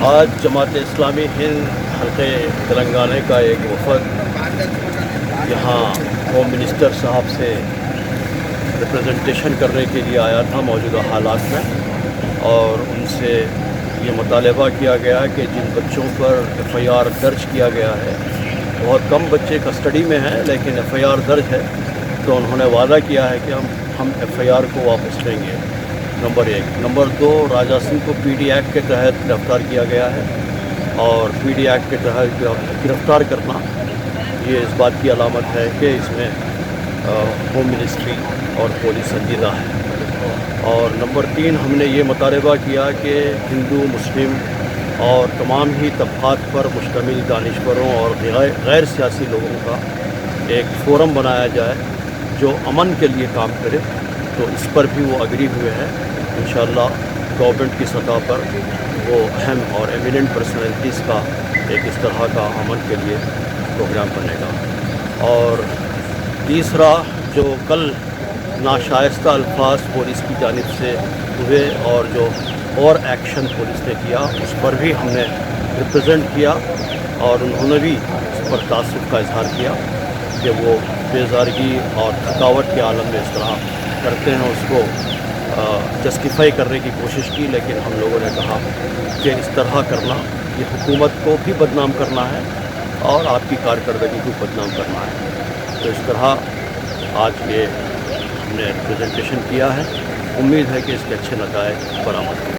آج جماعت اسلامی ہند حلقے تلنگانہ کا ایک وفد یہاں ہوم منسٹر صاحب سے ریپرزنٹیشن کرنے کے لیے آیا تھا موجودہ حالات میں، اور ان سے یہ مطالبہ کیا گیا کہ جن بچوں پر ایف آئی آر درج کیا گیا ہے، بہت کم بچے کسٹڈی میں ہیں لیکن ایف آئی آر درج ہے، تو انہوں نے وعدہ کیا ہے کہ ہم ایف آئی آر کو واپس لیں گے، نمبر 1۔ نمبر 2، راجا سنگھ کو پی ڈی ایکٹ کے تحت گرفتار کیا گیا ہے، اور پی ڈی ایکٹ کے تحت گرفتار کرنا یہ اس بات کی علامت ہے کہ اس میں ہوم منسٹری اور پولیس سنجیدہ ہے۔ اور نمبر 3، ہم نے یہ مطالبہ کیا کہ ہندو، مسلم اور تمام ہی طبقات پر مشتمل دانشوروں اور غیر سیاسی لوگوں کا ایک فورم بنایا جائے جو امن کے لیے کام کرے، تو اس پر بھی وہ اگری ہوئے ہیں۔ انشاءاللہ گورنمنٹ کی سطح پر وہ اہم اور ایمیننٹ پرسنالٹیز کا ایک اس طرح کا امن کے لیے پروگرام بنے گا۔ اور تیسرا، جو کل ناشائستہ الفاظ پولیس کی جانب سے ہوئے اور جو اور ایکشن پولیس نے کیا، اس پر بھی ہم نے ریپرزینٹ کیا، اور انہوں نے بھی اس پر تعصب کا اظہار کیا کہ وہ بیزارگی اور تھکاوٹ کے عالم میں اس طرح کرتے ہیں، اس کو جسٹیفائی کرنے کی کوشش کی، لیکن ہم لوگوں نے کہا کہ اس طرح کرنا یہ حکومت کو بھی بدنام کرنا ہے اور آپ کی کارکردگی کو بدنام کرنا ہے۔ تو اس طرح آج یہ ہم نے پریزنٹیشن کیا ہے، امید ہے کہ اس کے اچھے نتائج برآمد ہوں۔